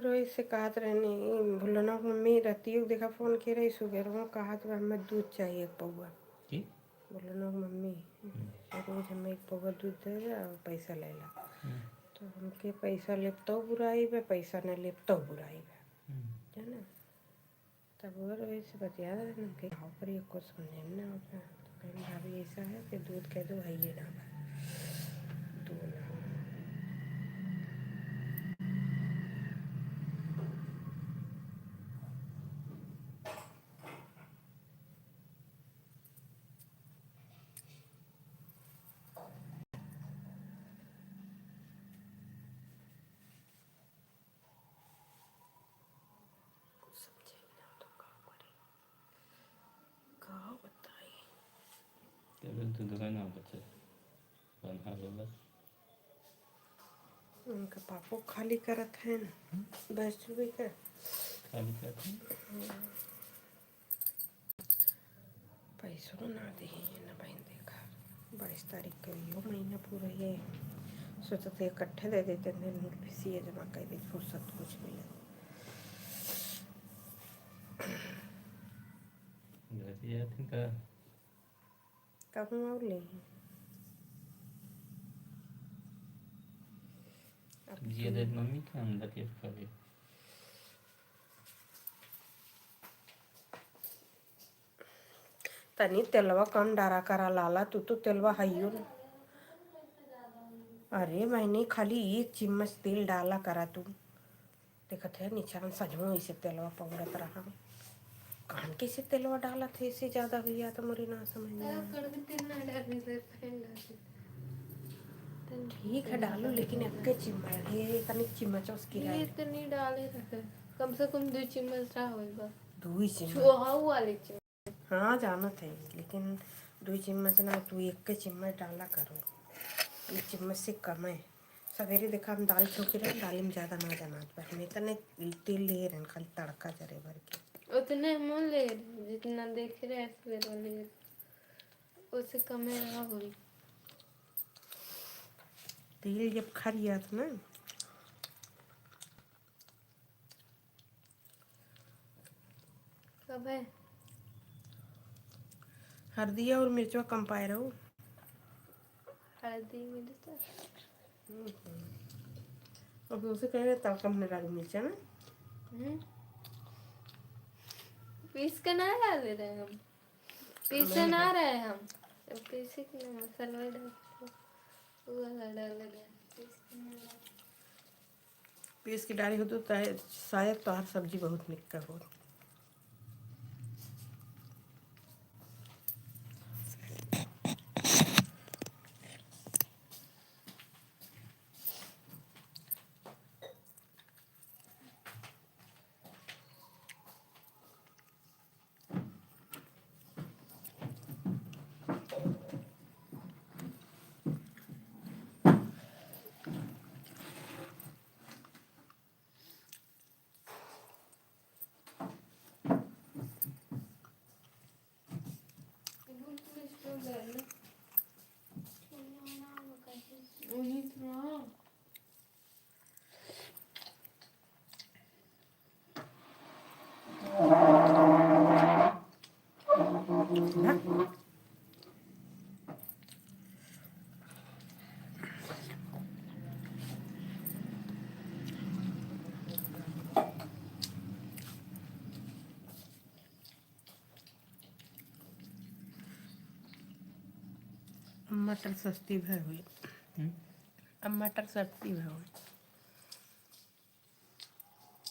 रोहित से कहत रहनी भुलना मम्मी रहती देखा फोन के रही सुबह वो कहत हमें दूध चाहिए एक पौवा भुलना मम्मी रोज हमें एक पौवा दूध दे दे और पैसा ले ला तो हमके पैसा लेप तो बुराई बे पैसा न लेप तो बुराई बे है ना तब वो रोहित से बतिया रहे के खाओ पर ये कुछ समझे ना होता तो कहीं भाभी ऐसा है कि दूध कह दो है ये ना दूध ना उनका पापो खाली करत है बस भी कर खाली करत पैसों ना दी ना बहन देखा 22 तारीख को यो महीना पूरा ये सोचते इकट्ठे दे देते हैं सी जमा कर दी फुर्सत कुछ मिले कहूँ और ले ये दे मम्मी का अंदर के कभी तनी तेलवा कम डारा करा लाला तू तो तेलवा हइयो ना अरे मैंने खाली 1 चम्मच तेल डाला करा तू देखत है निचान सजमो इसे तेलवा पौड़त रहा कान कैसे तेलवा डाला थे इससे ज्यादा भैया तो मुझे ना समझ में ठीक है डालो लेकिन एक चम्मच ये तनिक चम्मच उसकी ये इतनी डाले रखे कम से कम 2 चम्मच रहा होगा 2 चम्मच वाले चम्मच हाँ जाना थे लेकिन 2 चम्मच ना तू 1 चम्मच डाला करो 1 चम्मच से कम है सवेरे देखा हम दाल छोके रहे दाल में ज़्यादा ना जाना पर हमें तो नहीं तेल ले रहे खाली तड़का जरे भर के उतने हम ले जितना देख रहे सवेरे ले उससे कम रहा होगी तेल जब खरिया था ना कब है हल्दिया और मिर्चवा कम पाए रहो हल्दी मिर्च अब उसे कह रहे तड़का में डाली मिर्चा ना पीस के ना डाल रहे हम पीसे ना रहे हम पीसे के मसाला डाल पीस की डाली हो तो शायद तो हर सब्जी बहुत निकल हो मटर सस्ती भर हुई अब मटर सस्ती भर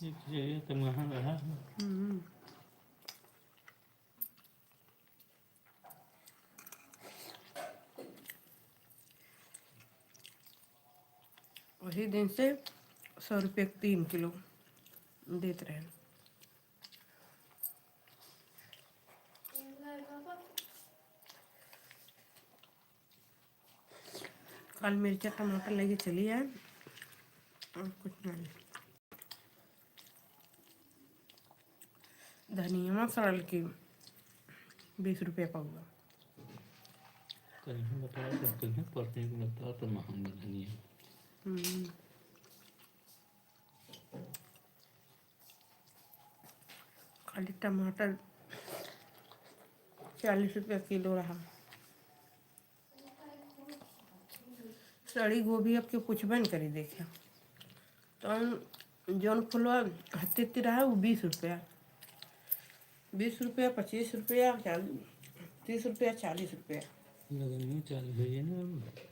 हुई तो महंगा रहा वही दिन से 100 रुपये 3 किलो देते रहे कल मिर्चा टमाटर लेके चली आए और कुछ नहीं धनिया सरल की 20 रुपये पाऊंगा बताया करते हैं पढ़ने को लगता है तो महंगा धनिया खाली टमाटर 40 रुपया किलो रहा। सड़ी गोभी अब के कुछ बन करी देखे तो जौन फुलवा हत्ती रहा वो 20 रुपया, 20 रुपया, 25 रुपया, 30 रुपया, 40 रुपया। लगन चालू हो गई ना।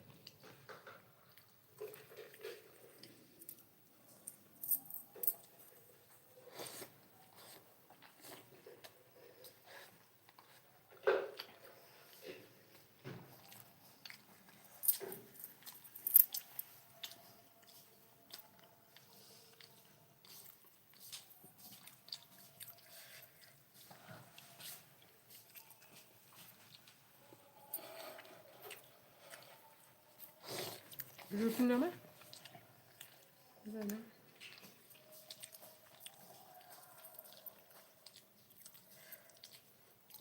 रोटी ना में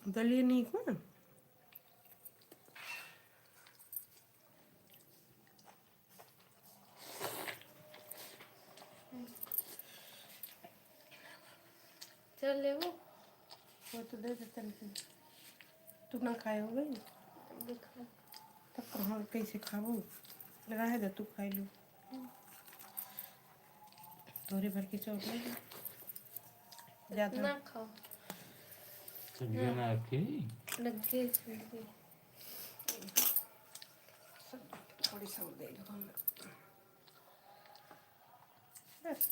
दलिए नहीं को चल ले वो तो दे देते तू ना खाए हो गई दिखा। तब कहाँ कैसे खाबू रहे दे तू खाई लो तोरे भर के चौक ज्यादा ना खाओ सब्जी बना रखी लगे इसमें। थोड़ी सा और दे दो हम बस।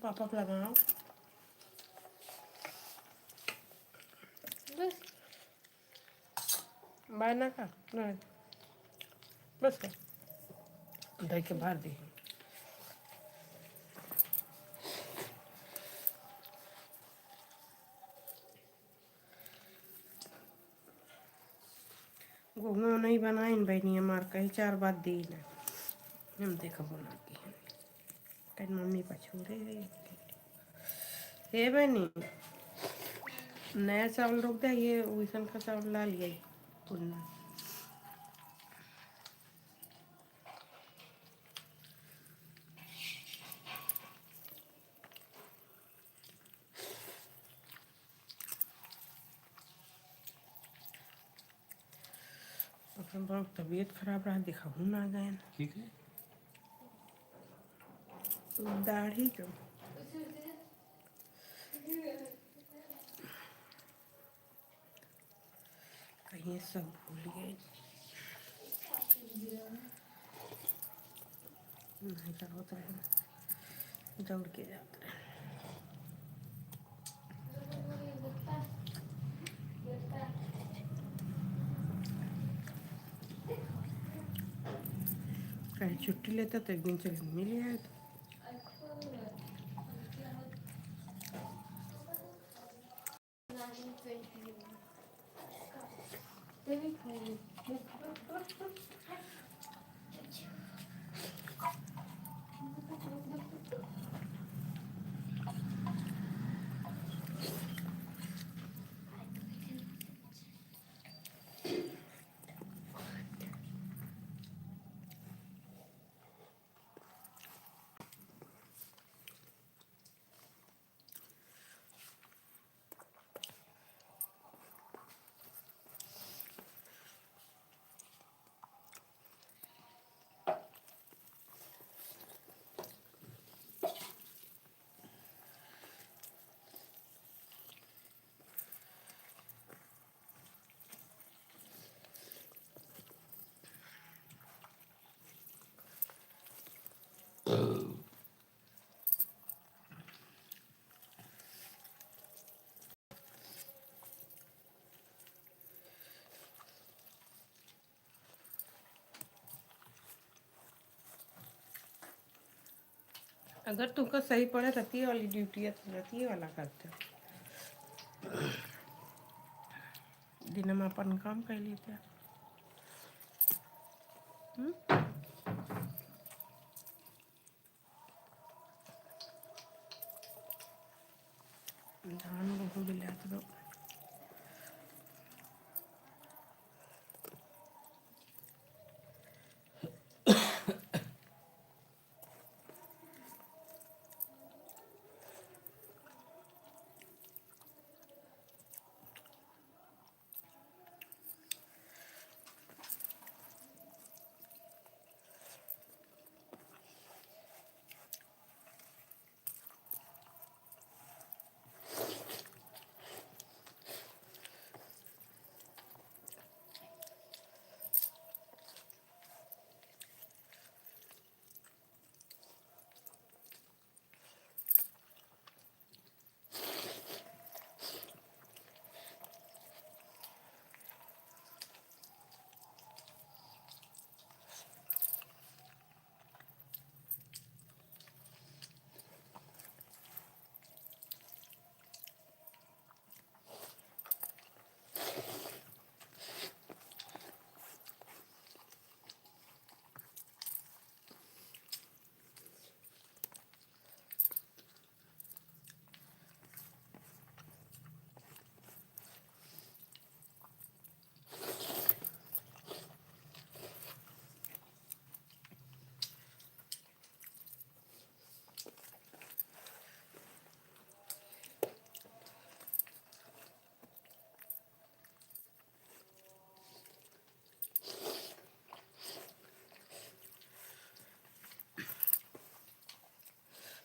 पापा को लगाओ बस बाय ना का नहीं बस दही के बाहर दी घूमो नहीं बनाई बहनी हमार कहीं 4 बात दी ना हम देखो बना के कहीं मम्मी पछूरे हे बहनी नया चावल रोक दे ये वैसन का चावल ला लिया पुन्ना बहुत तबीयत खराब रहा दिखाऊँ ना गए ठीक है। दाढ़ी जो कहीं सब भूल गए नहीं तो होता है दौड़ के जाते हैं कहीं छुट्टी लेता तो एक दिन चल मिल आया तो अगर तुमको सही पड़े रतिया वाली ड्यूटी है तो रतिया वाला करते दिन में अपन काम कर लेते धान गेहूँ बिलात दो।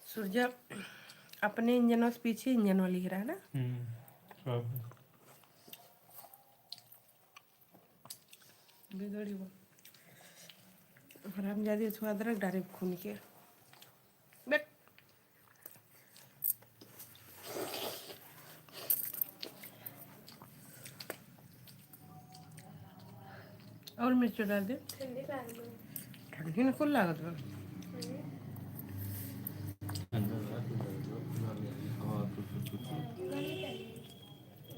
सूर्या अपने इंजनों से पीछे इंजनों लिख रहा है ना। सब बिगड़ी वो हराम जादी उसको अदरक डाले खून के बैठ। और मिर्च डाल दे। ठंडी लाग गई। ठंडी न कुल लागत बा। अंदर रात में हवा कुछ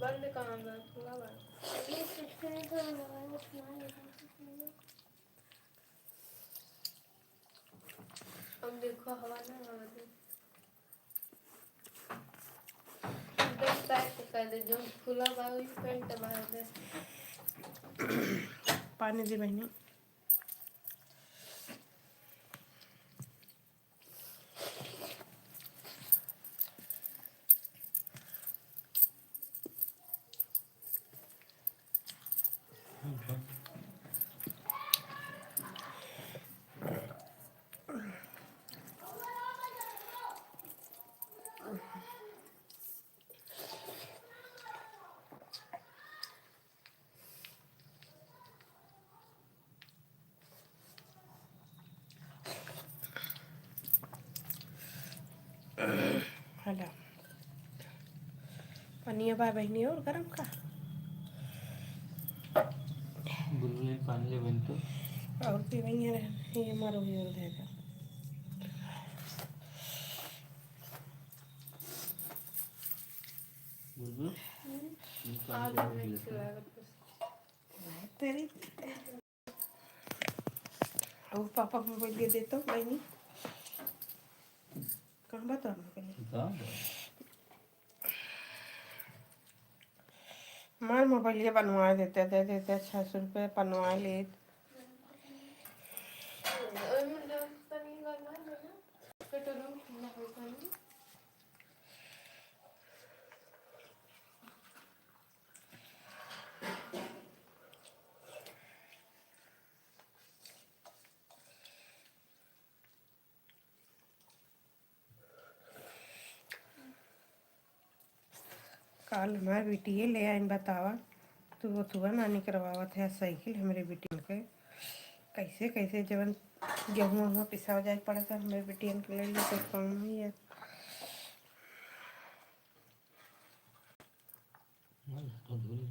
बंद काम है खुला बा। अब देखो हवा ना हवा दे। एकदम पैक कर दे जो खुला बा वही पेंट बाहर दे। पानी दे बहनी। हला पनिया बा बहनी और गरम का बुलबुल पानी ले बन तो और भी वही है ये मारो भी और देगा। बुलबुल आज पानी मैं ले खिलाऊंगा। तेरी और पापा को मोबाइल दे देता हूँ बहनी। कहाँ बता मार मोबाइल ये बनवा देते दे देते 600 रुपये बनवा ले। और मुझे पनीर करना है ना कटोरी में ठंडा हो पानी। कल हमारे बेटी ले आइन बतावा तो वो सुबह नानी करवावत है साइकिल हमारे बेटी के कैसे कैसे जवन गेहूँ वहाँ पिसा जाए पड़ा था हमारे बेटी के ले ली तो काम ही है। तो धुल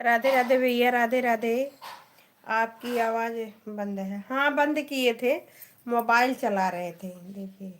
राधे राधे भैया, राधे राधे। आपकी आवाज़ बंद है। हाँ, बंद किए थे, मोबाइल चला रहे थे, देखिए।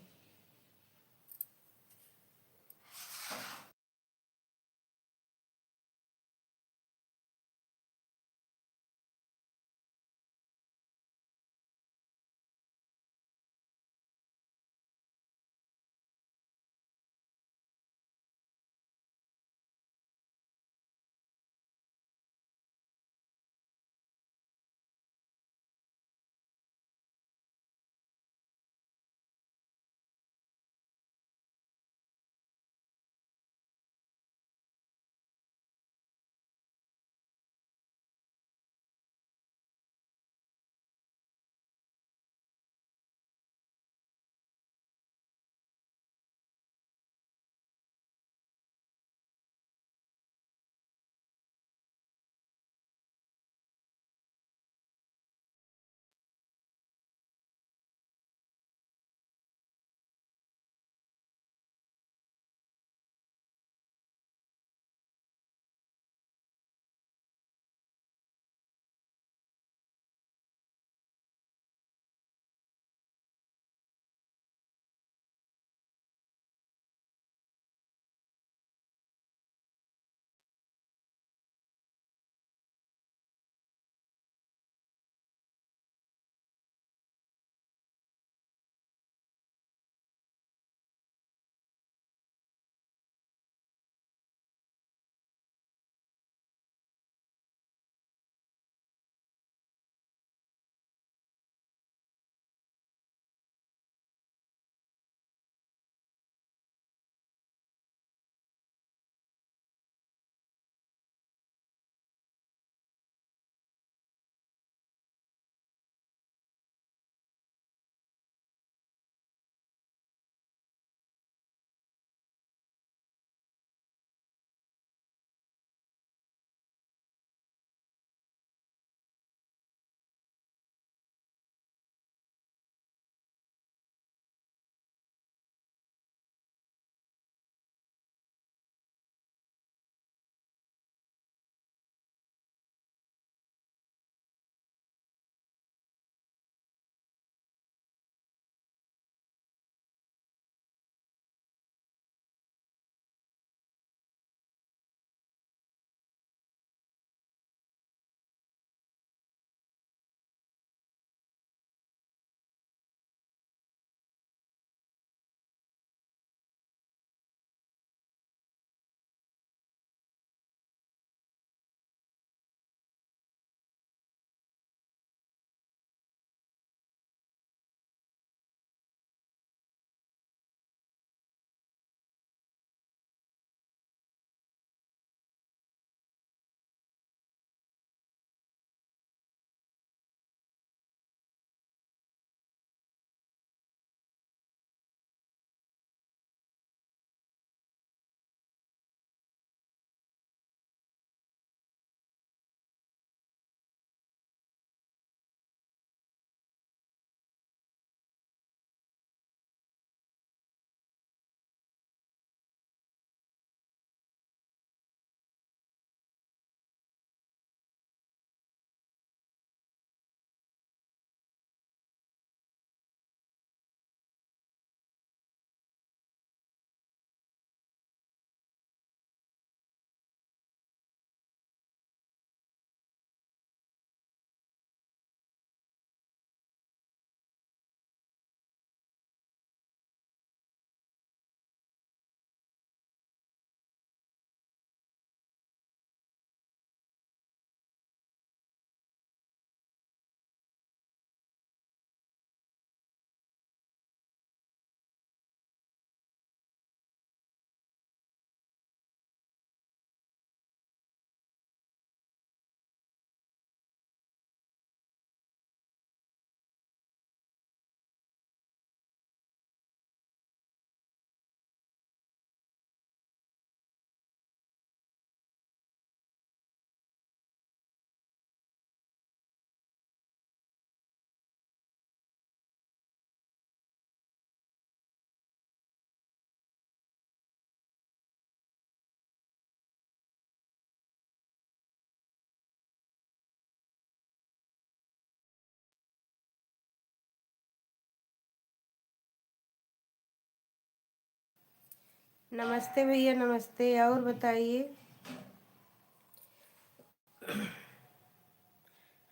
नमस्ते भैया, नमस्ते। और बताइए।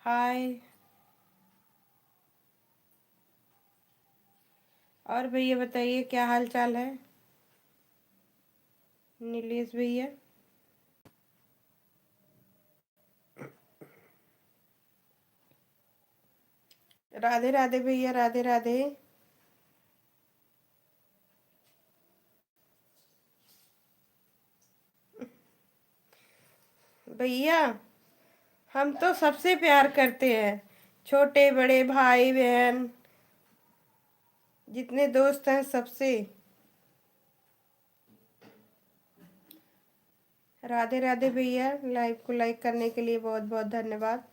हाय। और भैया बताइए क्या हाल चाल है। नीलेश भैया। राधे राधे भैया, राधे राधे। भैया हम तो सबसे प्यार करते हैं, छोटे बड़े भाई बहन जितने दोस्त हैं सबसे। राधे राधे भैया, लाइव को लाइक करने के लिए बहुत बहुत धन्यवाद।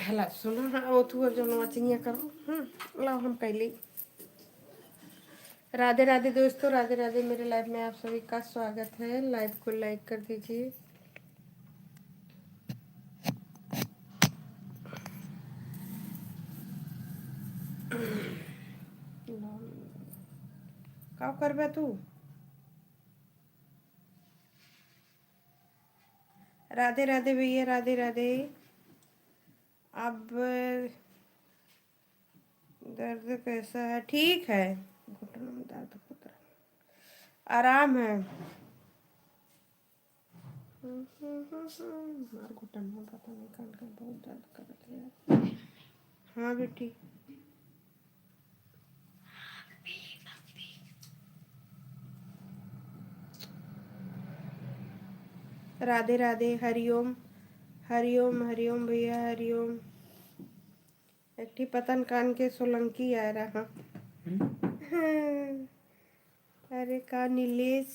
हला सुनो, हाँ वो तू जो नचिंगिया करो। लाओ हम पहले। राधे राधे दोस्तों, राधे राधे। मेरे लाइव में आप सभी का स्वागत है। लाइव को लाइक कर दीजिए। का करबे तू। राधे राधे भैया, राधे राधे। अब दर्द कैसा है? ठीक है, घुटनों में दर्द होता है, आराम है। हमारे घुटन में पता नहीं कल का बहुत दर्द कर रही है। हाँ बेटी। राधे राधे, हरिओम। हरिओम हरिओम भैया, हरिओम। एक पतन कान के सोलंकी आ रहा। अरे का नीलेश,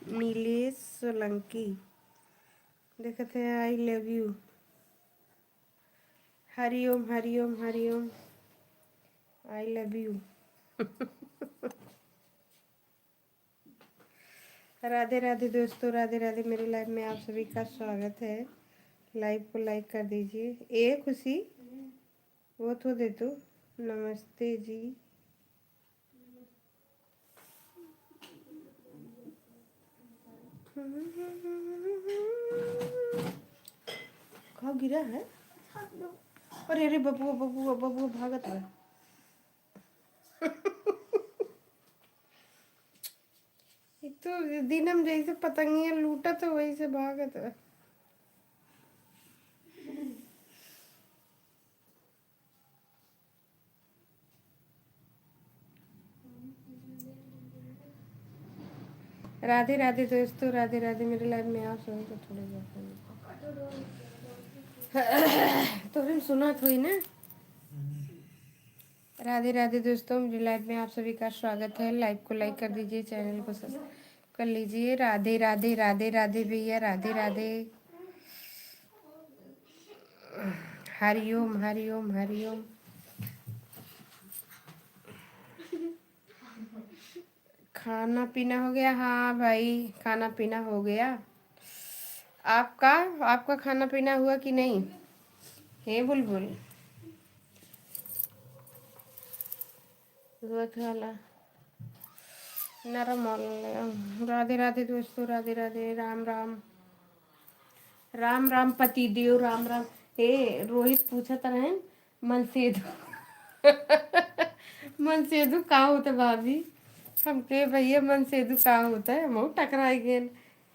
नीलेश सोलंकी देखते हैं। I love you. Hariom Hariom Hariom. I love you. Radhe Radhe दोस्तों, राधे राधे। मेरे लाइव में आप सभी का स्वागत है। लाइव को लाइक कर दीजिए। ए खुशी वो तो दे दो। नमस्ते जी। कहाँ गिरा है? अरे अरे बबुआ बबुआ बबुआ भागत है। एक तो दिनम जैसे पतंगिया लूटा तो वही से भागत है। राधे राधे दोस्तों, राधे राधे। मेरे लाइव में आप सभी को थोड़ी बहुत तो फिर सुना थोड़ी ना। राधे राधे दोस्तों, मेरे लाइव में आप सभी का स्वागत है। लाइव को लाइक कर दीजिए, चैनल को सब्सक्राइब कर लीजिए। राधे राधे, राधे राधे भैया, राधे राधे। हरिओम हरिओम हरिओम। खाना पीना हो गया? हाँ भाई, खाना पीना हो गया। आपका आपका खाना पीना हुआ कि नहीं? हे बुलबुल वाला नरम। राधे राधे दोस्तों, राधे राधे। राम राम, राम राम पति देव, राम राम। हे रोहित पूछा तरह मन सेधु। मन सेधु का होता भाभी? हमके भैया मन सेधु का होता है? हम टकराई गेल।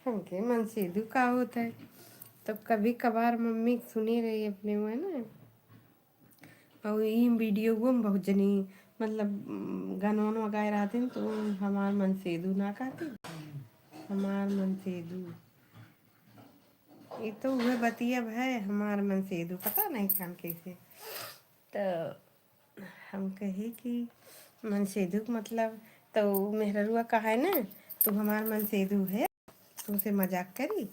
हमके मन सेधु का होता है? तो कभी कभार मम्मी सुनी रही अपने वो है ना। और ये वीडियो वो बहुत जनी मतलब गाना वाना गाए रहते हैं तो हमार मन सेधु ना कहते। हमार मन सेधु ये तो वह बतिया है। हमार मन सेधु पता नहीं खान कैसे। तो हम कहे कि मन सेधु मतलब तो मेहरुआ कहा है ना, तू हमार मन सेधु है, तुमसे मजाक करी।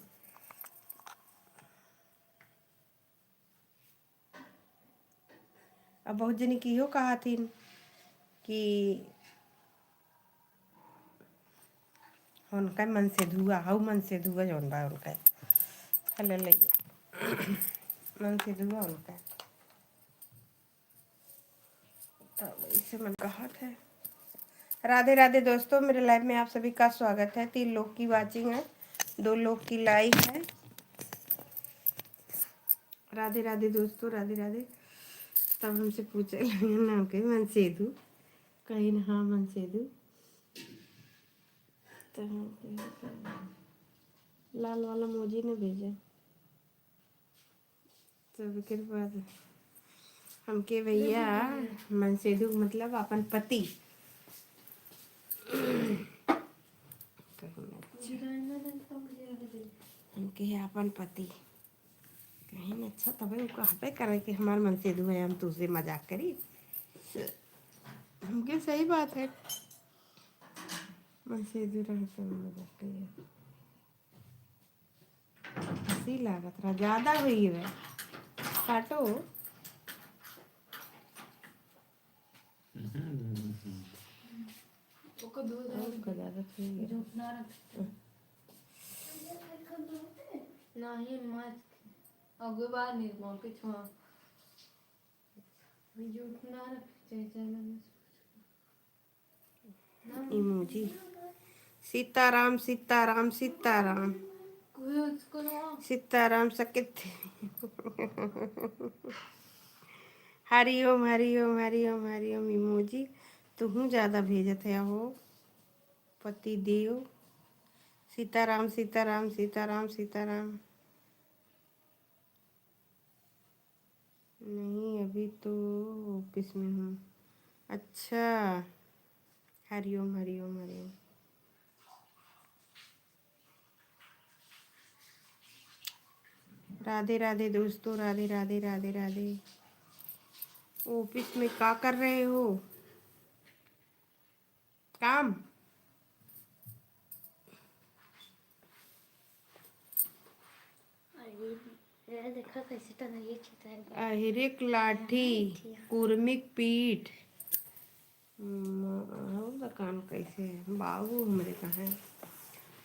अब बहुत जनी की हो कहा थी कि उनका मन से धुआ हाउ मन से धुआ जौन बा उनका हल मन से धुआ उनका, तब इसे मन कहा है। राधे राधे दोस्तों, मेरे लाइव में आप सभी का स्वागत है। 3 लोग की वाचिंग है, 2 लोग की लाइक है। राधे राधे दोस्तों, राधे राधे। तब हमसे पूछे नाम के मन सेधु, कहीं ना हाँ मन सेधु। तो लाल वाला मोजी ने भेजा, तब के बाद हमके भैया मन सेधु मतलब अपन पति। हमके अपन पति कहीं न अच्छा, तब वो कहबे करे कि हमार मन सेधु है, हम तुझसे मजाक करी। हमके सही बात है, मन सेधु रहे तो मजाक करिए। हंसी लागत रहा, ज्यादा हुई है काटो। नहीं मत अगले बार नहीं मौके छुआ झूठ ना रख चाहिए इमोजी सीताराम सीताराम सीताराम कोई उसको ना सीताराम सकित। हरिओम हरिओम हरिओम हरिओम। इमोजी तू ज्यादा भेजत है हो पति देव। सीताराम सीताराम सीताराम सीताराम। नहीं अभी तो ऑफिस में हूँ। अच्छा हरिओम हरिओम हरिओम। राधे राधे दोस्तों, राधे राधे राधे राधे। ऑफिस में क्या कर रहे हो? काम? देखा कैसे टंगाई है। अहिरिक लाठी कुर्मिक पीठ। काम कैसे है बाबू हमरे कहाँ?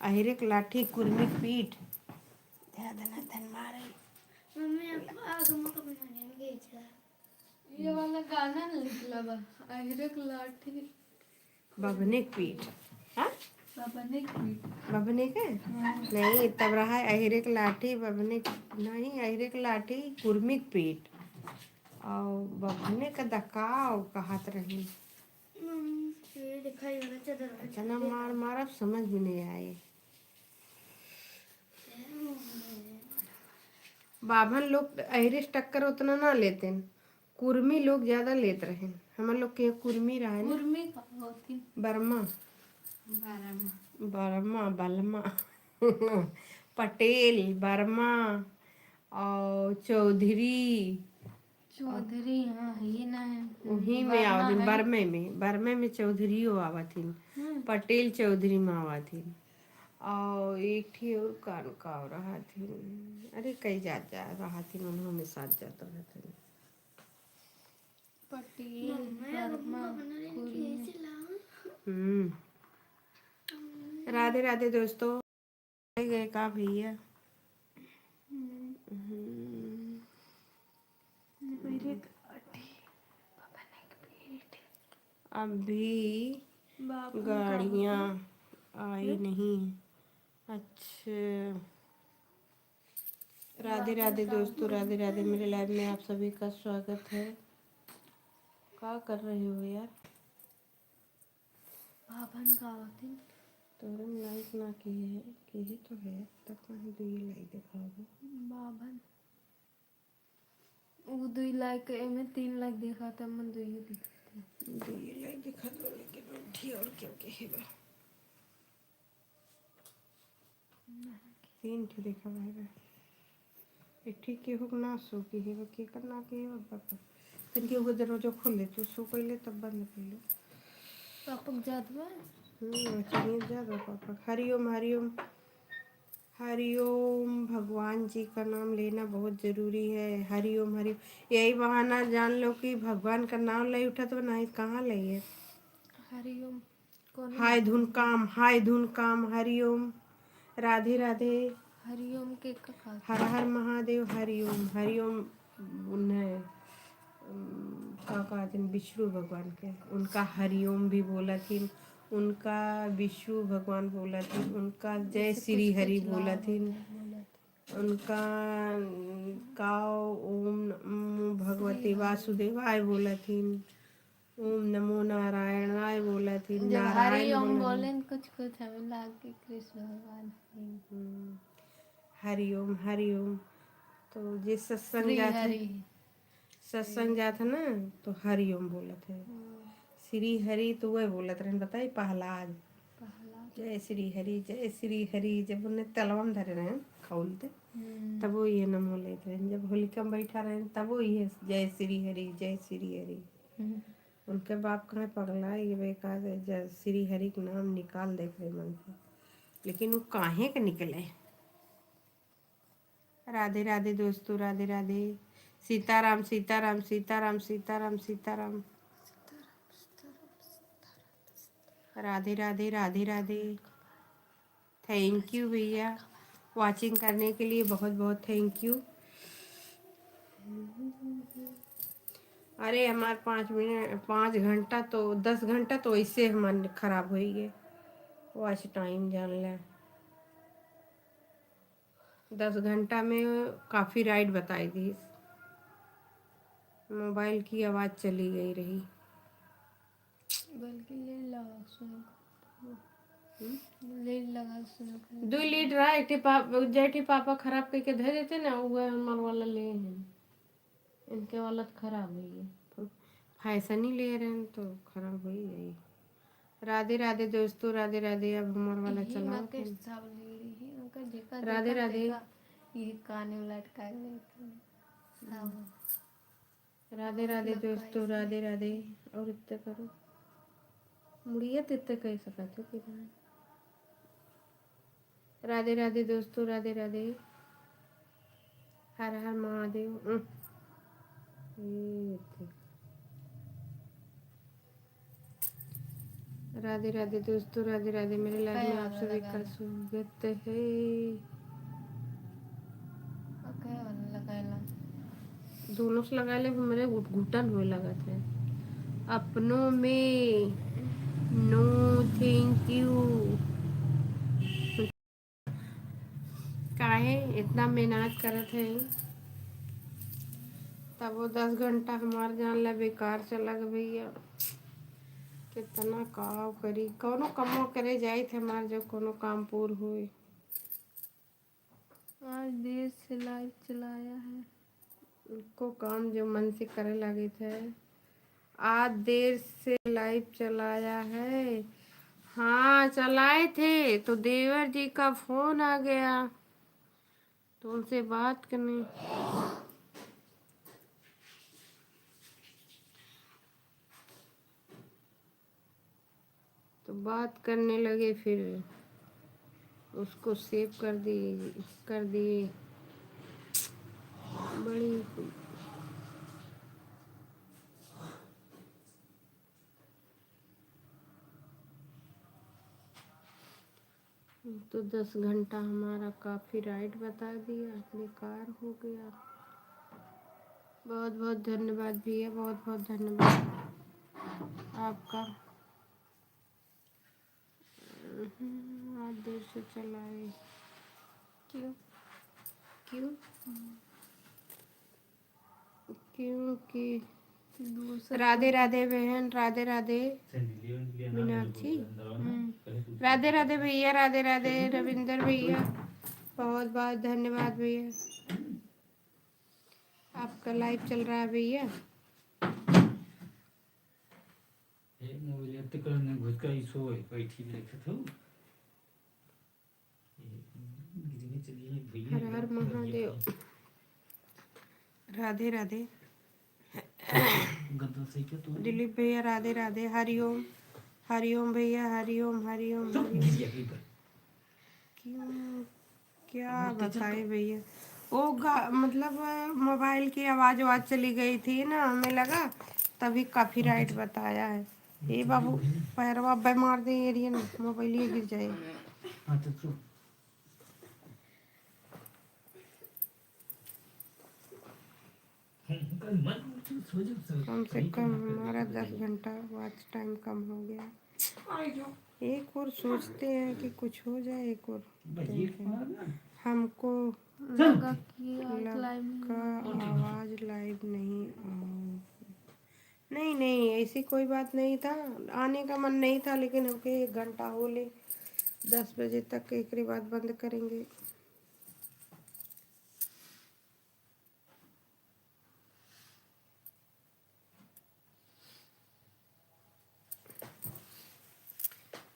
अहिरिक लाठी कुर्मिक पीठ। धन मारे मम्मी आपको आगमा का बनाने में गई थी। ये वाला गाना निकला बा अहिरक लाठी बभनिक पीठ। हाँ बबने की बभनिक है नहीं, तब रहा है अहिरिक लाठी बभनिक नहीं, अहिरिक लाठी कुर्मिक पीठ और बभने का दकाव कहत रही। दिखाई वाला चादर इतना मार मार अब समझ भी नहीं आए। बाभन लोग अहिरिस टक्कर उतना ना लेते, कुर्मी लोग ज्यादा लेते रहे। हमारे लोग के कुर्मी रहा है कुर्मी का होती बर्मा बर्मा बलमा पटेल बर्मा और चौधरी। चौधरी हाँ ये ना है वही में आवत बर्मे में चौधरी आवथिन, पटेल चौधरी में आवथिन और एक थी और कान का रहा थी। अरे कई जात जा रहा थी, उन्होंने साथ जाता रहते पटेल बर्मा राधे राधे दोस्तों। गए का भैया? अभी गाड़ियाँ आई नहीं। अच्छा राधे राधे दोस्तों, राधे राधे। मेरे लाइव में आप सभी का स्वागत है। क्या कर रहे हो यार? बाबन का होती तोरे में लाइक ना किए तो है तब कहीं तो ये लाइक दिखाओगे। बाबन वो 2 लाख में 3 लाख देखा था मन 2 ही दिखा तो ये लाइक दिखा दो, लेकिन बैठी और क्या कहेगा। 3 ठे देखा भाई एक ठीक के हो ना सो की है के करना के और बाबा तन के वो दरवाजा खोल ले तो सो पहले तब बंद कर लो। पापक जात बा चिड़िया जा रहा पापा। हरिओम हरिओम हरिओम। भगवान जी का नाम लेना बहुत जरूरी है। हरिओम हरिओम। यही बहाना जान लो कि भगवान का नाम ले उठा तो नहीं कहाँ ले है। हरिओम कौन हाय धुन काम हाय धुन काम। हरिओम राधे राधे। हरिओम के का खा हर हर महादेव। हरिओम हरिओम। उन्हें का कहते हैं विष्णु भगवान के, उनका हरिओम भी बोला थी। उनका विष्णु भगवान बोला थी। उनका जय श्री हरि बोला थी। उनका का ओम नमो भगवते वासुदेवाय बोला थी। ओम नमो नारायणाय बोला थी। जब नारायण हरिओम बोला बोले न कुछ कुछ हमें लागे कृष्ण भगवान हरिओम हरिओम। तो जिस सत्संग श्री जाते हरि सत्संग जाता ना तो हरिओम बोला थे। श्री हरि तो वह बोला था बताई प्रहलाद। पहला जय श्री हरि जय श्री हरि। जब उन्हें तलवम धरे रहे खौलते तब वो ये नमो लेते रहे। जब होलिका में बैठा रहे तब वो ये जय श्री हरि जय श्री हरि। उनके बाप कहाँ पगला ये बेकार जय श्री हरि का नाम निकाल देख रहे मन से, लेकिन वो काहे के निकले। राधे राधे दोस्तों राधे राधे। सीताराम सीताराम सीताराम सीताराम सीताराम। राधे राधे राधे राधे। थैंक यू भैया वाचिंग करने के लिए बहुत बहुत थैंक यू। अरे हमारे 5 मिनट 5 घंटा तो 10 घंटा तो ऐसे हमारे खराब हो गए। वॉच टाइम जान ले 10 घंटा में काफ़ी राइड बताई थी। मोबाइल की आवाज़ चली गई रही। बल्कि ले लगा सुनो ले लगा सुनो 2 लीटर रहा एक पापा जेठी पापा खराब करके धे देते ना वो हमारे वाला ले हैं। इनके वाला तो खराब हुई है। फैशन ही ले रहे हैं तो खराब हो ही गई। राधे राधे दोस्तों राधे राधे। अब हमारे वाला चलाओ के सब ले रही उनका जेका राधे राधे ये कान में लटका ले सब राधे राधे दोस्तों राधे राधे। और इतने करो मुड़िया तो इतने कह सकते कि राधे राधे दोस्तों राधे राधे। हर हर महादेव। राधे राधे दोस्तों राधे राधे। मेरे लाइफ में आप सभी का स्वागत है। दोनों से लगा ले मेरे घुटन हुए लगा थे। अपनों में नो थैंक यू। काहे इतना मेहनत करत है तब वो 10 घंटा हमार जान ला बेकार चला गया भैया। कितना काम करी कोनो कमो करे जाए थे हमार जो कोनो काम पूर हुए। आज देर से लाइव चलाया है उनको काम जो मन से करे लगे थे। आज देर से लाइव चलाया है। हाँ चलाए थे तो देवर जी का फोन आ गया तो उनसे बात करने तो बात करने लगे। फिर उसको सेव कर दिए बड़ी तो 10 घंटा हमारा काफ़ी राइड बता दिया बेकार हो गया। बहुत बहुत धन्यवाद भैया बहुत बहुत धन्यवाद आपका। आज देर से चलाए क्यों क्यों क्योंकि राधे राधे बहन राधे राधे मीनाक्षी राधे राधे भैया राधे राधे रविंदर भैया बहुत बहुत धन्यवाद भैया। आपका लाइव चल रहा है भैया। हर हर महादेव राधे राधे। दिलीप भैया राधे राधे। हरिओम हरिओम भैया, हरिओम हरिओम हरिओम। क्यों, क्या बताए भैया, वो मतलब मोबाइल की आवाज़ आवाज़ चली गई थी ना, हमें लगा तभी कॉपीराइट बताया है। ये बाबू पैरवा मार दे एरियन, मोबाइल ही गिर जाए। कम से कम हमारा 10 घंटा वॉच टाइम कम हो गया। एक और सोचते हैं कि कुछ हो जाए, एक और हमको लगा कि लगा आवाज़ लाइव नहीं नहीं नहीं, ऐसी कोई बात नहीं था, आने का मन नहीं था, लेकिन हमके 1 घंटा हो ले, 10 बजे तक एक बाद बंद करेंगे।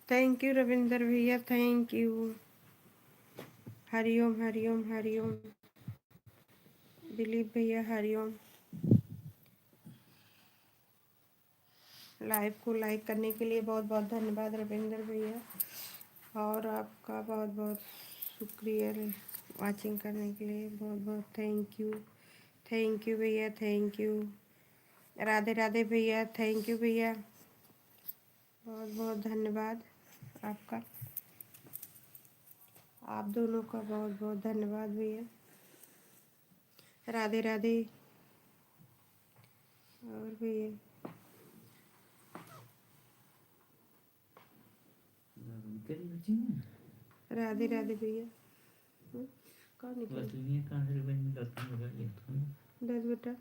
थैंक यू रविंदर भैया, थैंक यू। हरिओम हरिओम हरिओम। दिलीप भैया हरिओम। लाइव को लाइक करने के लिए बहुत बहुत धन्यवाद रविंदर भैया, और आपका बहुत बहुत शुक्रिया वाचिंग करने के लिए, बहुत बहुत थैंक यू भैया, थैंक यू। राधे राधे भैया, थैंक यू भैया, बहुत बहुत धन्यवाद आपका, आप दोनों का बहुत बहुत धन्यवाद भैया। राधे राधे। और भैया राधे राधे भैया। कहाँ निकल 10 बेटा।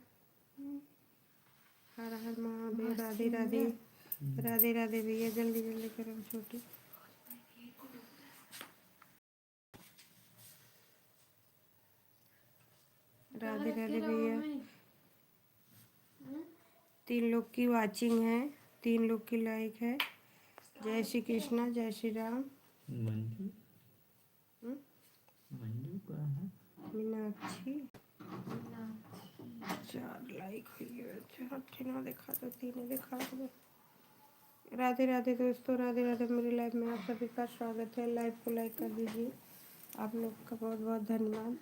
हर हर महादेव। राधे राधे। राधे राधे भैया, जल्दी जल्दी करो छोटे। राधे राधे भैया। 3 लोग की वाचिंग है, 3 लोग की लाइक है। जय श्री कृष्णा, जय श्री राम। मंजू मंजू कहाँ है? मीनाक्षी 4 लाइक हुई है, 4 तीनों देखा तो 3 देखा तो। राधे राधे दोस्तों, राधे राधे। मेरी लाइफ में आप सभी का स्वागत है। लाइव को लाइक कर दीजिए, आप लोग का बहुत बहुत धन्यवाद।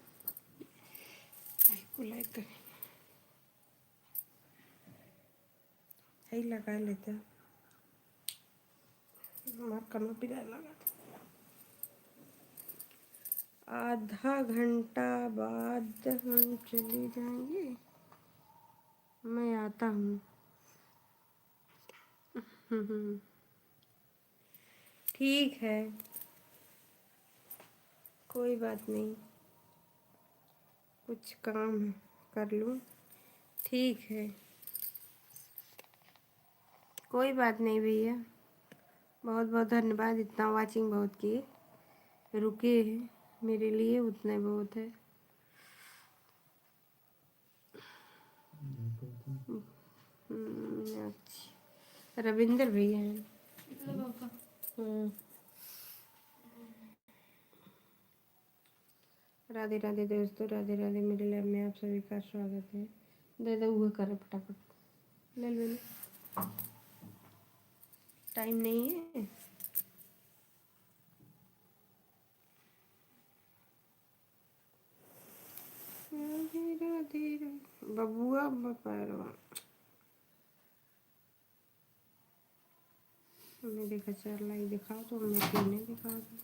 लाइव को लाइक करें, यही लगा लेते हैं, हमारा कमर भी लगा। आधा घंटा बाद हम चले जाएंगे, मैं आता हूँ। ठीक है, कोई बात नहीं, कुछ काम है कर लूँ, ठीक है, कोई बात नहीं भैया। बहुत बहुत धन्यवाद, इतना वाचिंग बहुत किए, रुके हैं मेरे लिए, उतना बहुत है। अच्छा, रविंदर भैया हैं। राधे राधे दोस्तों, राधे राधे। मेरे लाइव में आप सभी का स्वागत है। दे दो वो करो फटाफट, ले लो, टाइम नहीं है। धीरे धीरे बबुआ पैरवा मेरे का 4 लाइक दिखाओ तो मैं 3 दिखा दूँ।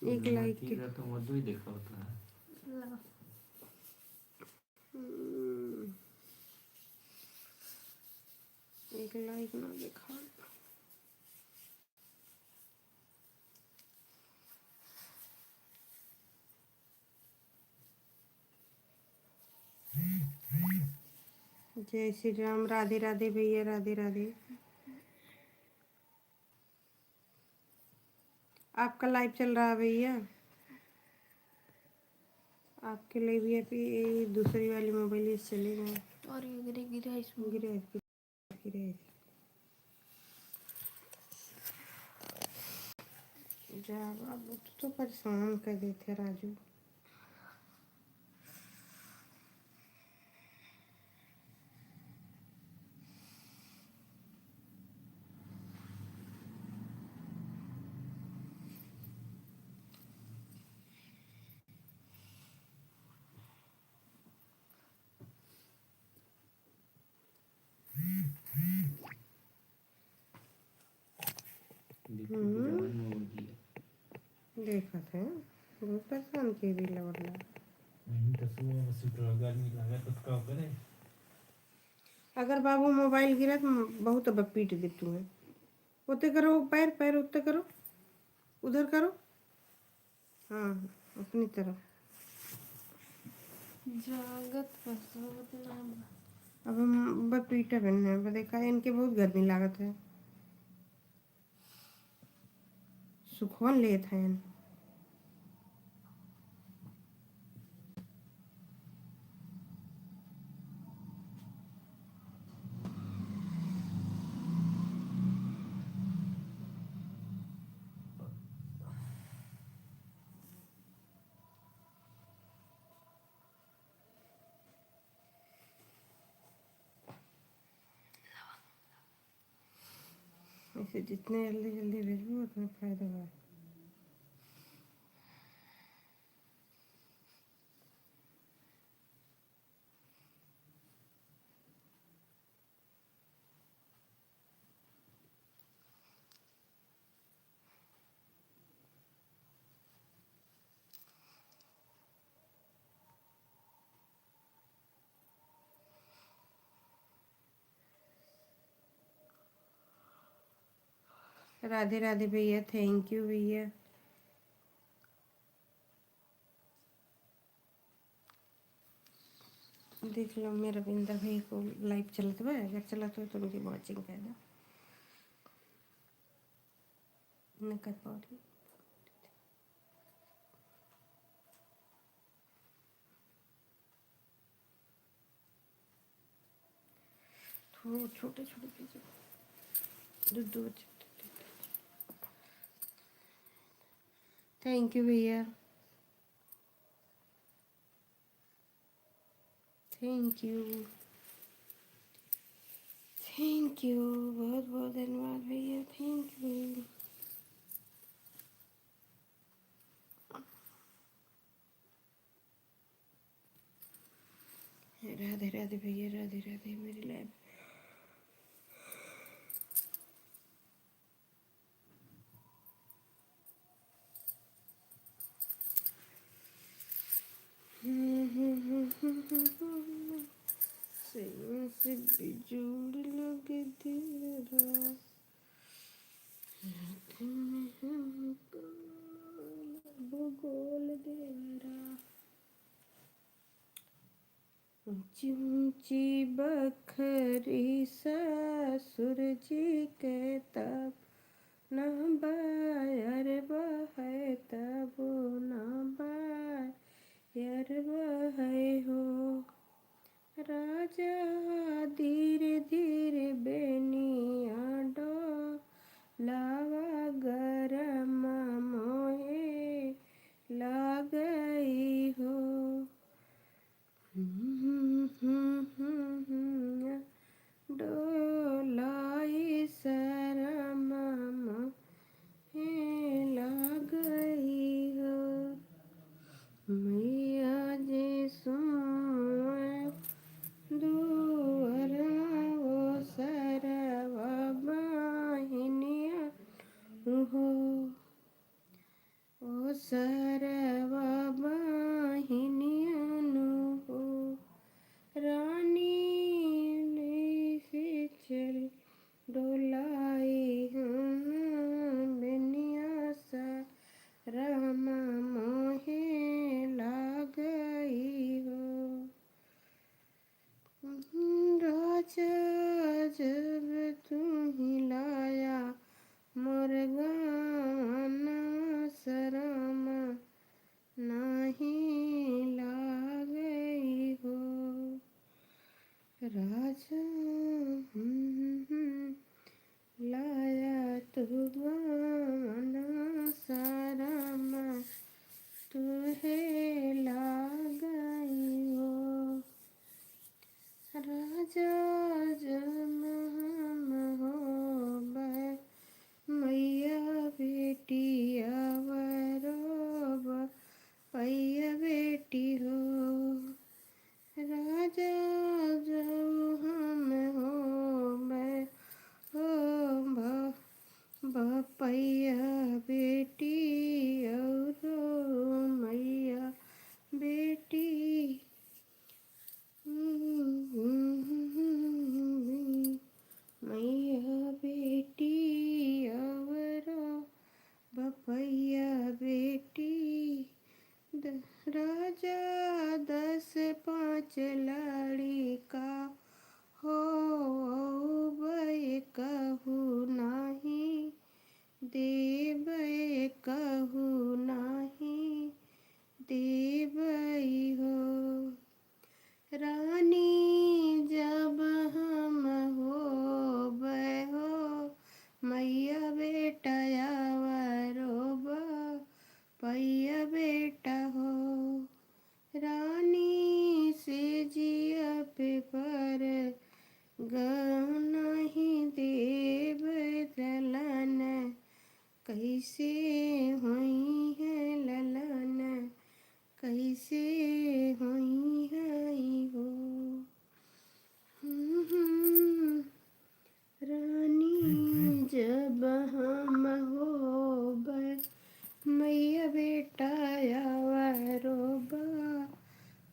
एक लाइक के तो मधु ही देखा होता है। एक लाइक ना दिखा। जय श्री राम। राधे राधे भैया, राधे राधे। आपका लाइव चल रहा है भैया, आपके लिए भी अभी दूसरी वाली मोबाइल चले गए और ये गिरे गिरे इसमें गिरे गिरे। जा बाबू, तो परेशान कर देते राजू। देखो जवान में उड़ गया। देखा थे बहुत परेशान किए दिला वाला। नहीं तो सुबह में सुटर गर्मी लगा तो का करे। अगर बाबू मोबाइल गिरा तो बहुत अब पीट दे तुम्हें। उते करो, पैर पैर उते करो, उधर करो, हाँ अपनी तरफ। जागत बसवत ना अब हम पीटा बनने देखा इनके बहुत गर्मी लागत है। सुखवन लेत हैं। ऐसे जितने जल्दी जल्दी भेजो उतना फायदा है। राधे राधे भैया, थैंक यू भैया। देख लो मेरा बिंदा भाई को लाइव चलत बा, अगर चलत हो तो उनकी वॉचिंग कर दो। न कर पाओगी थोड़ा छोटे छोटे पीछे दूध दूध। थैंक यू भैया, थैंक यू, थैंक यू, बहुत बहुत धन्यवाद भैया, थैंक यू। राधे राधे भैया, राधे राधे मेरी लाइफ। से बिजोड़ लगे तेरा भूगोल देवरा। ऊंची ऊंची बखरी ससुर जी के तब न बायर बहे तब न बायर बहे हो। राजा धीरे धीरे बेनिया लावा गरम मोहे लागई हो। डोलाई शरम मोहे मैया बेटी और मैया बेटी मैया बेटी और बपैया बेटी राजा 10 5 लड़का हो बे कहू नाही देबै कहू नाही देबै हो रानी जब हम होबै हो मैया बेटा रोब पैया बेटा हो रानी से जिया पे पर गहना ही देव ललन कैसे हुई है ललन कैसे हुई है हो रानी जब हम होबै मैया बेटा रोबा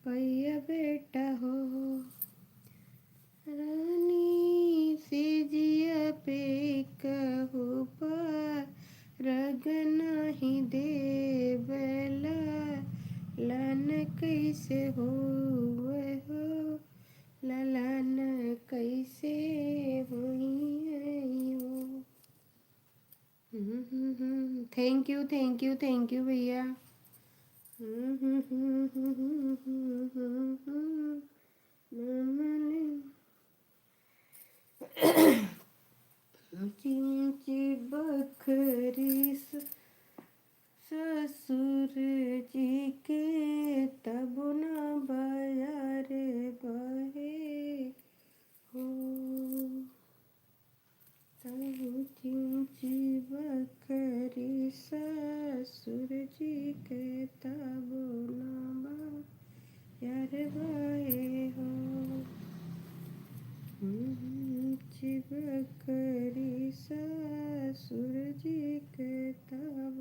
पैया बेटा हो रानी से जिया पे कहू पर रगना ही देवला लन कैसे हो ललन कैसे हुई है हो थैंक यू भैया चिंची बखरी ससुर जी के तब न बयार बहे हो चिंची बखरी ससुर जी के तब न बयार बहे हो बकरी ससुर जी के तब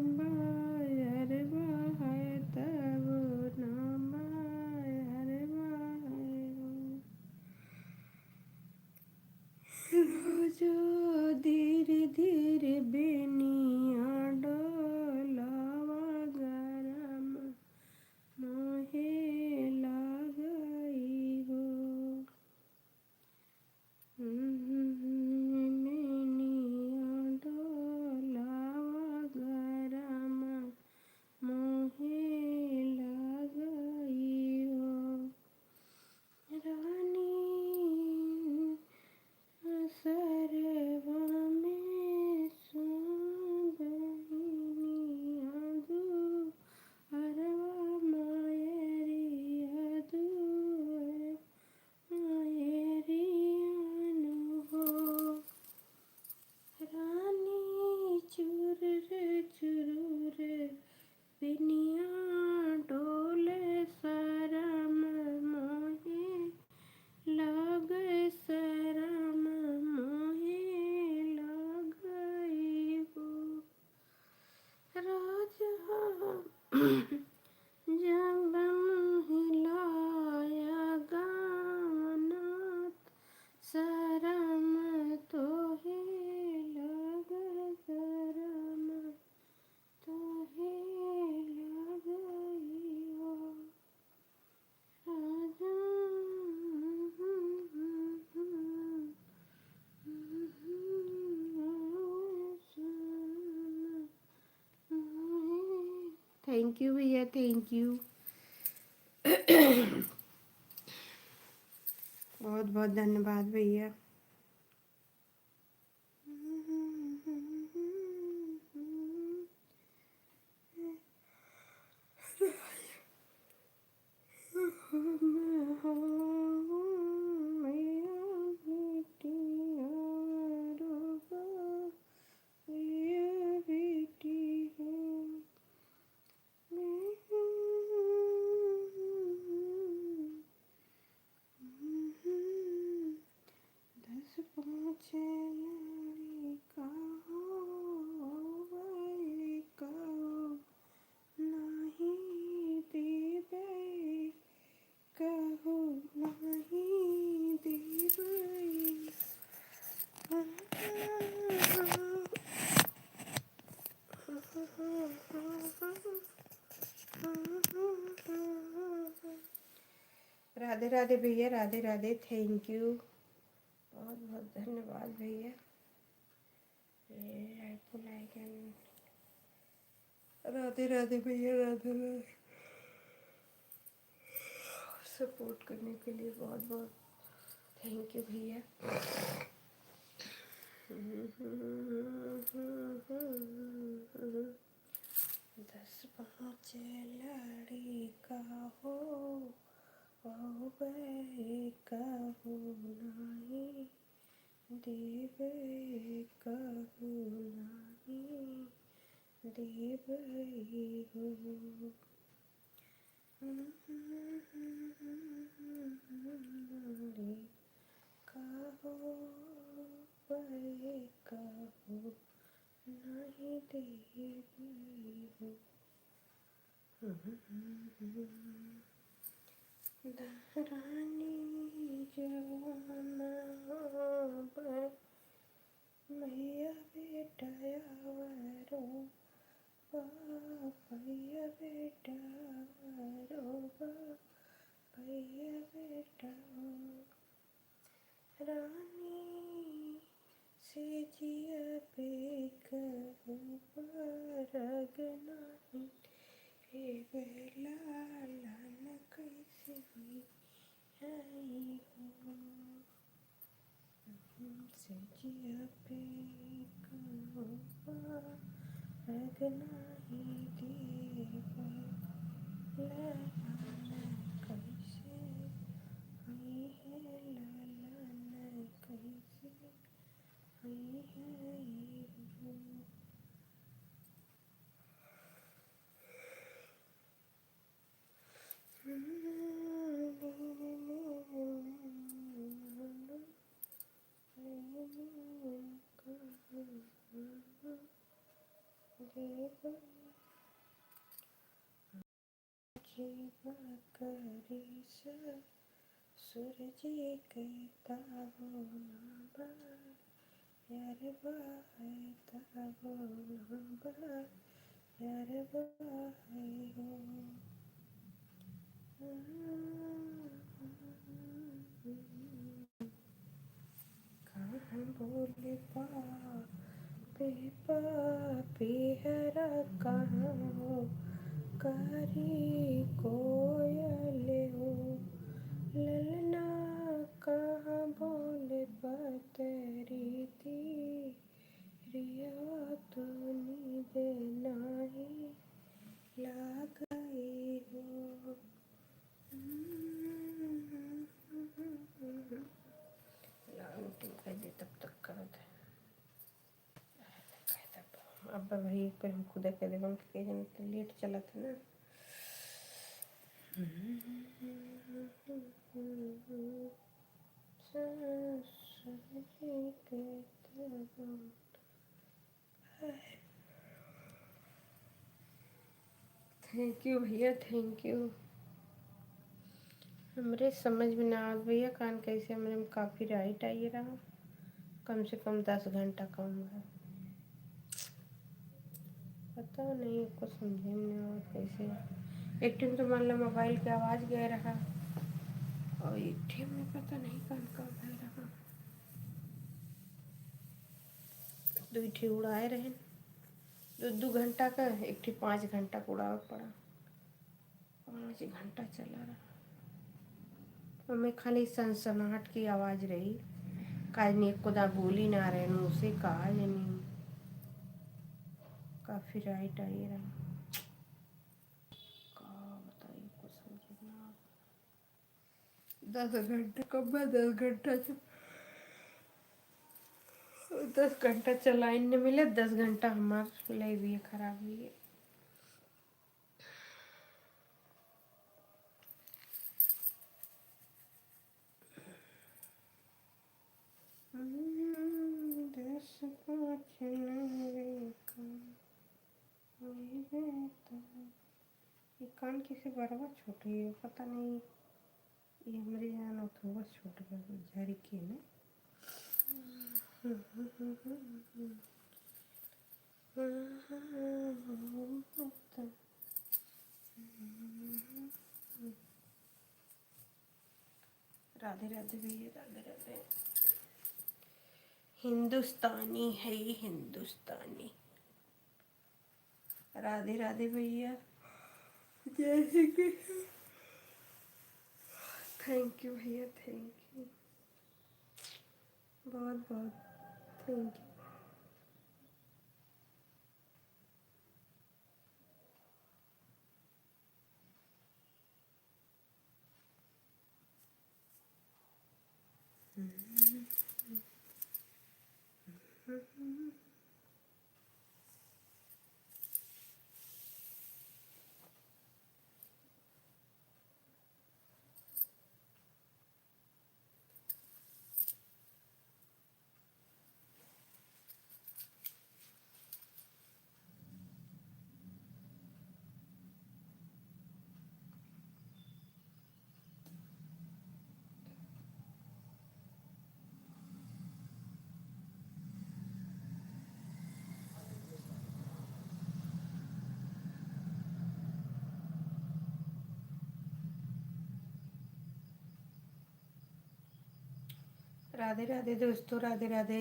नायर बहाय तब नायर जो धीरे धीरे बेनिया डोलावा गरम मोहे लागई हो बेनिया डोलावा गरम मोहे लागई हो रानी सरवा में सुगहिनिया अरवा मायरिया मायरियानु हो रानी चुरूर बिनिया डोले सरम मोहे लाग सरम मोहे लागई हो राजा जब हिलाया गानात सरम तोहे लग सरम तोहे लागई हो राजा थैंक यू भैया थैंक यू बहुत बहुत धन्यवाद भैया राधे राधे भैया, राधे राधे, थैंक यू, बहुत बहुत धन्यवाद भैया। लाइक एंड राधे राधे भैया, राधे राधे, सपोर्ट करने के लिए बहुत बहुत थैंक यू भैया। दस पाँच लड़ी का हो कहू नहीं, देवे कहू नहीं, देवे हो। कहो वही कहो नहीं, देवे हो। रानी जवाना पर मैया बेटा यारो, भैया बेटा रो, भैया बेटा। रानी से जिया पे रगना रे बेला लान कैसे हुई आई हो, से जिया पे रगना ही देवा लान कैसे हुई है, लान कैसे हुई है हो। सूरजी कहता हो ना बा यार कहता हो ना बा यार हो। कहाँ बोले पापी हरा, कहाँ हो कारी कोयल हो, ललना कहाँ बोले पतरी थी रिया, तो नींद नहीं लगाई हो। तब तक कर दे अब भाई एक पर हम खुदा कह देगा कि जन तो लेट चला था ना। थैंक यू भैया, थैंक यू। हमरे समझ में ना आत भैया कान कैसे मेरे काफ़ी राइट आई रहा, कम से कम 10 घंटा कम है, पता नहीं कुछ समझे में नहीं आत कैसे। एक टाइम तो मान लो मोबाइल की आवाज़ गए रहा, और एक टाइम में पता नहीं कान का भय रहा, दो ठी उड़ाए रहे, 2 घंटा का, एक ठी 5 घंटा का उड़ावा पड़ा, 5 घंटा चला रहा। और मैं खाली सनसनाहट की आवाज़ रही, काज नहीं खुदा बोली ना रहे न उसे कहा नहीं, काफ़ी राइट आई रहा, का बताइए कुछ समझ ना। 10 घंटे कब है, 10 घंटा चला इन मिले, 10 घंटा हमार ले भी खराब हुई है। दस पाँच ये कान किसी बरवा छोट है, पता नहीं, ये हमारे यहाँ थोड़ा छोट गया झाड़ी के ने। राधे राधे भैया, राधे राधे। हिंदुस्तानी है ये, हिंदुस्तानी। राधे राधे भैया, जय श्री कृष्ण। थैंक यू भैया, थैंक यू, बहुत बहुत थैंक यू। राधे राधे दोस्तों, राधे राधे।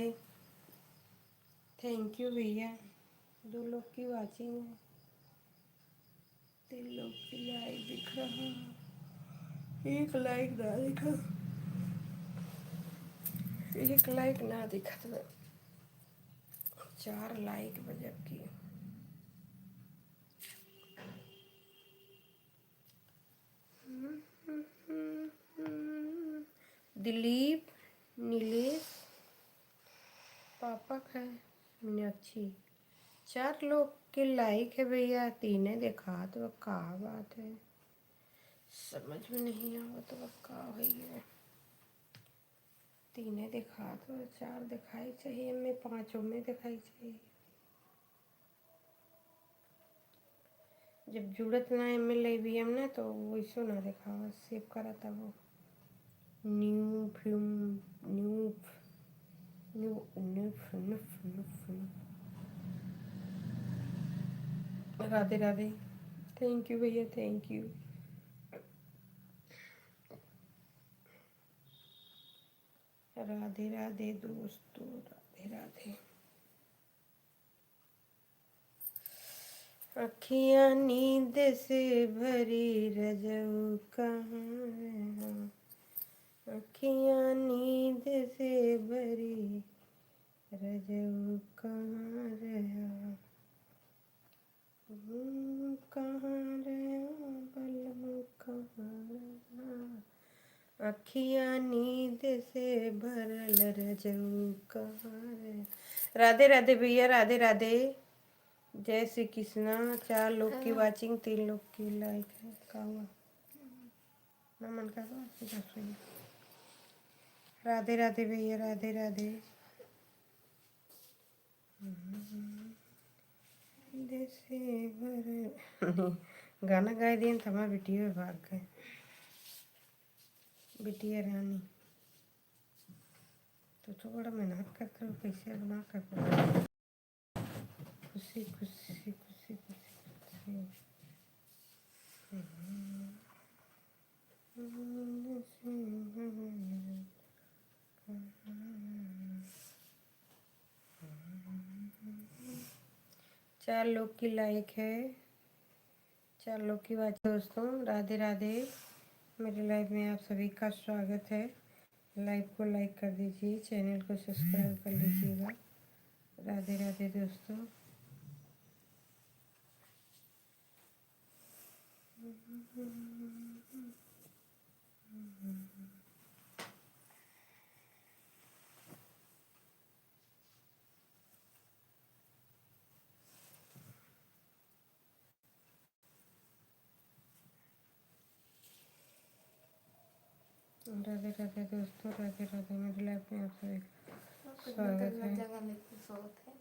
थैंक यू भैया। 2 लोग की वाचिंग है, 3 लोग की लाइक दिख रहा है, 1 लाइक ना दिखा, 1 लाइक ना दिखा तो 4 लाइक बजब की। दिलीप, नीलेश, पापा है, मीनाक्षी, 4 लोग के लाइक है भैया, 3 देखा तो अब का बात है, समझ में नहीं आवा तो अब का है। 3 देखा तो 4 दिखाई चाहिए, मैं 5 में दिखाई चाहिए। जब जुड़त ना ML AVM ना तो वैसो ना दिखावा, सेव करा था वो न्यू फिल्म न्यू न्यू नुफ नुफ नुफ नुफ। राधे राधे, थैंक यू भैया, थैंक यू। राधे राधे दोस्तों, राधे राधे। अखियाँ नींद से भरी रजऊ कहाँ है, अखियाँ नींद से भरी रजऊ कहाँ रहा, कहाँ रहा बलम कहाँ रहा, अखियाँ नींद से भरल रजऊ कहाँ रहा। राधे राधे भैया, राधे राधे, जय श्री कृष्णा। 4 लोग की वाचिंग, 3 लोग की लाइक है, का हुआ ना मन का हुआ। राधे राधे भैया, राधे राधे। जैसे गाना गाए दिन तो हमारा बिटिया भाग गए, बिटिया रानी। तो बड़ा मेहनत करते हो, कैसे बना कर खुशी खुशी खुशी खुशी खुशी। चार लोग की लाइक है, 4 लोग की बात। दोस्तों राधे राधे, मेरे लाइव में आप सभी का स्वागत है। लाइव को लाइक कर दीजिए, चैनल को सब्सक्राइब कर लीजिएगा। राधे राधे दोस्तों। राधे राधे दोस्तों, राधे राधे, मेरे लाइव में आप सभी का स्वागत है।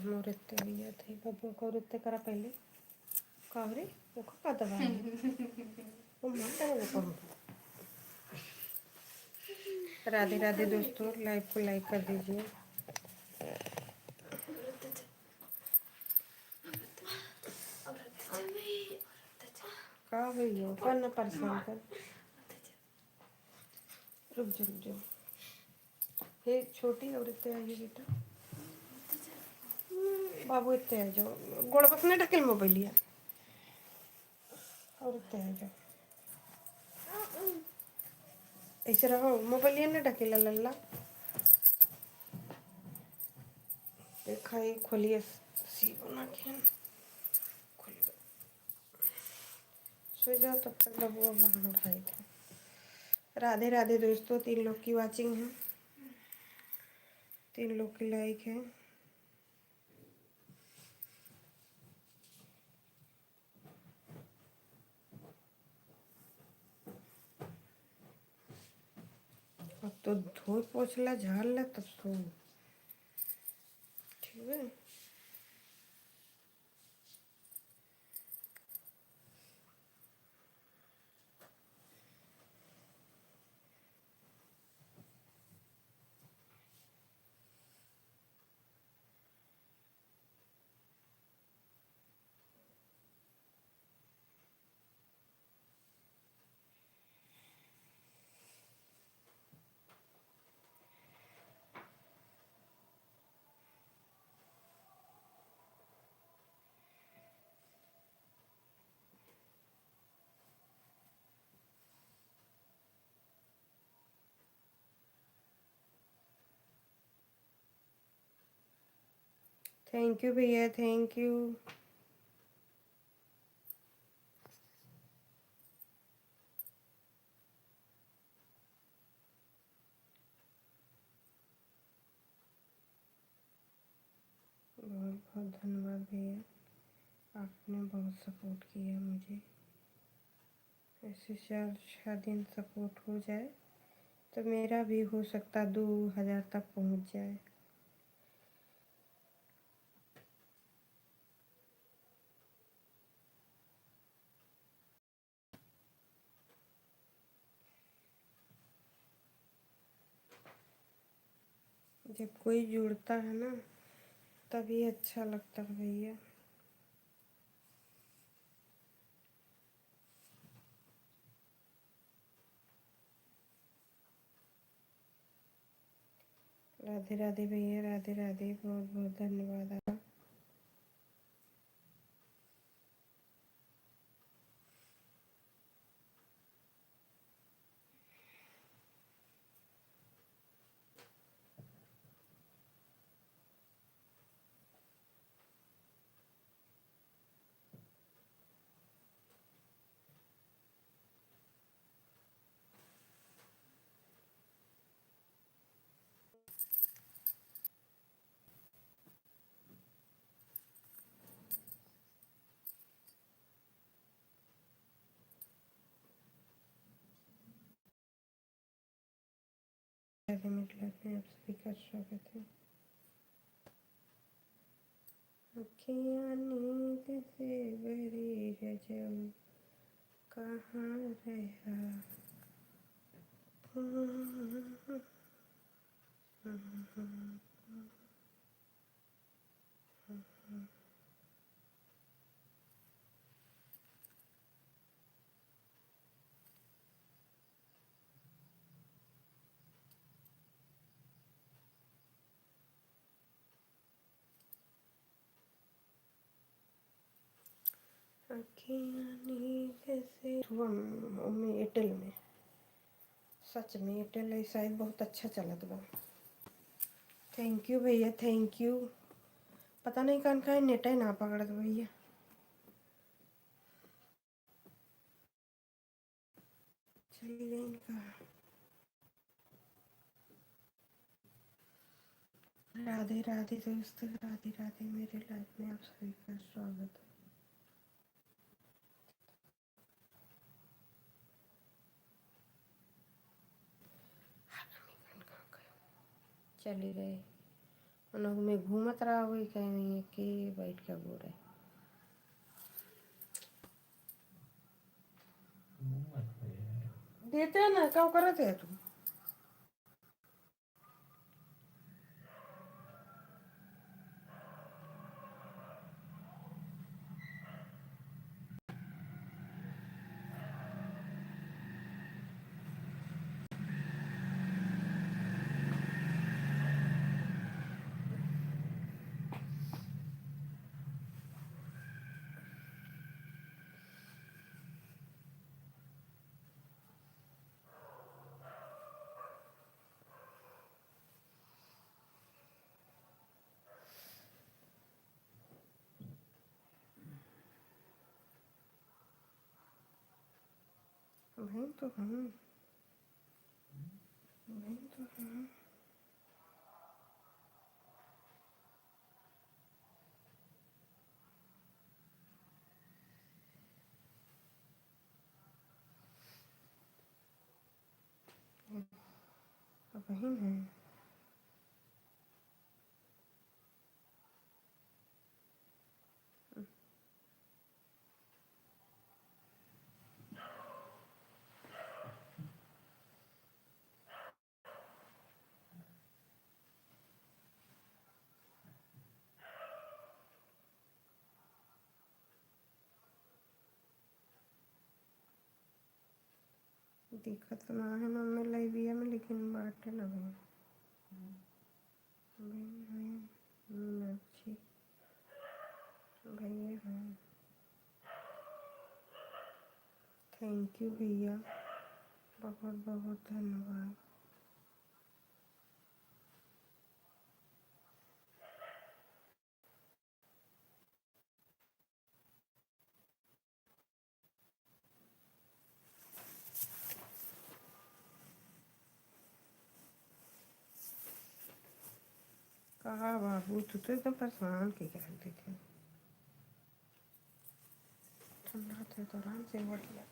नृत्य भैया थे, बब्बू को नृत्य करा पहले कावरे वो का दवा है वो मत है वो कम। राधे राधे दोस्तों, लाइव को लाइक कर दीजिए। का भैया कर ना परेशान कर। रुक जाओ। ये छोटी औरतें आइए बेटा, बाबू इतने आ जाओ, गोड़ बस नहीं ढकेल मोबाइलिया और इतने आ जाओ, ऐसे रहो मोबाइलिया नहीं ढकेला लल्ला। देखा ये खोलिए सी बना के खोलिए, सो जाओ तब तक बाबू हम खाए थे। राधे राधे दोस्तों, 3 लोग की वाचिंग है, 3 लोग की लाइक है। अब तो धोई पोछला झाड़ ला तब सो, ठीक है। थैंक यू भैया, थैंक यू। बहुत बहुत धन्यवाद भैया, आपने बहुत सपोर्ट किया मुझे। ऐसे 4 दिन सपोर्ट हो जाए तो मेरा भी हो सकता 2000 तक पहुंच जाए। जब कोई जुड़ता है ना तभी अच्छा लगता है भैया। राधे राधे भैया, राधे राधे, बहुत बहुत धन्यवाद आपका। राधे मिथिला में आप सभी का स्वागत है। अखियाँ नींद से भरी गजब कहाँ रहा। अखियाँ नींद से में एयरटेल में, सच में एयरटेल शायद बहुत अच्छा चलत बा। थैंक यू भैया, थैंक यू। पता नहीं कौन का नेट है ना पकड़त भैया। चलिए इनका राधे राधे दोस्तों, राधे राधे, मेरे लाइफ में आप सभी का स्वागत है। चले गए उन में घूमत रहा हुई कहीं नहीं कि बैठ के बोल रहे। देते ना का करत आहे तू भाई तो हूँ भाई तो हूँ बहन है दिक्कत ना है मम्मी लाइबिया में लेकिन बाटे ना भाई बहन है अच्छी भैया हाँ थैंक यू भैया बहुत बहुत धन्यवाद कहा बाबू तू तो एकदम परेशान के कर देते ठंडा थे तो आराम से बढ़ गया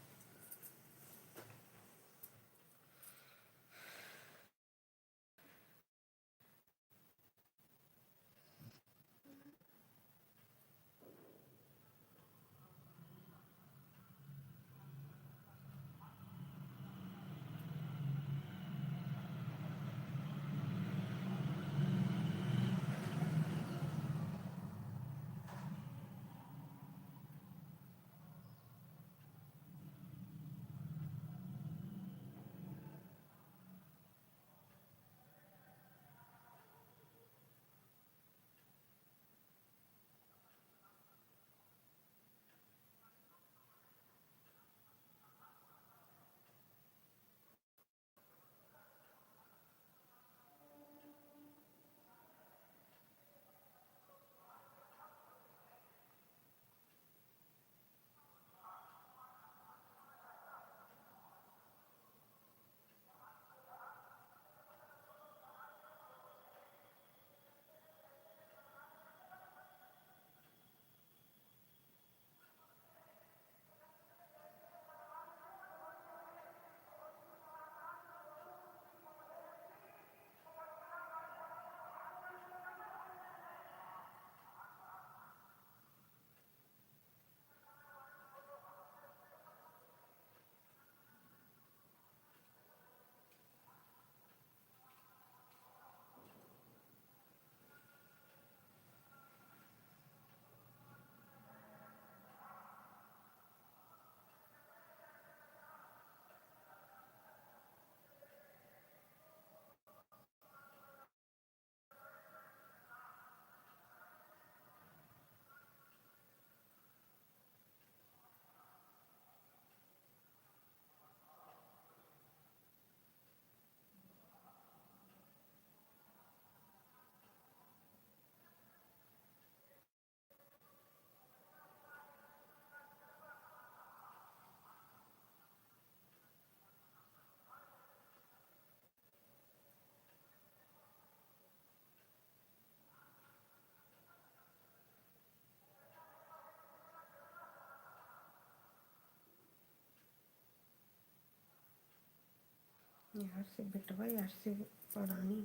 यार से बेटवा यार से पढ़ानी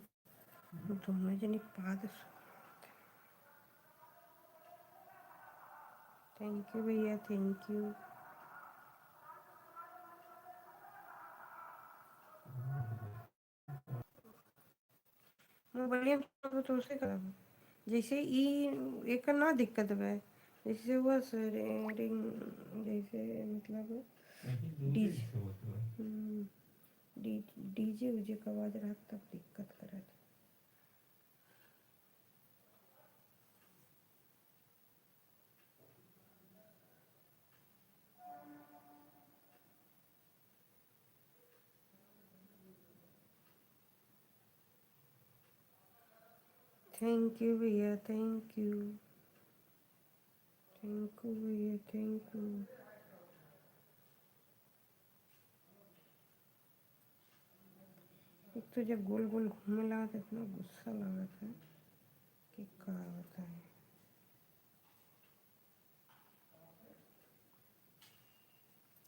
दोनों जने पाद थैंक यू भैया थैंक यू मोबाइल तो उसे खराब है। जैसे ई एक ना दिक्कत बा, जैसे हुआ रिंग, जैसे मतलब डीजे डीजे उजे का आवाज रहा तब दिक्कत करत। थैंक यू भैया, थैंक यू, थैंक यू भैया, थैंक यू। एक तो जब गोल गोल घूमने लगा था इतना गुस्सा लगा था कि क्या बताएं।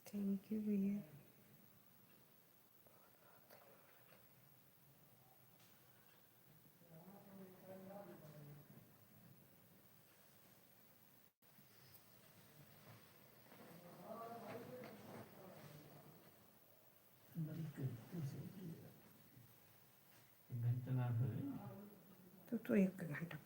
थैंक यू भैया। घंटा ना है तो 1 घंटा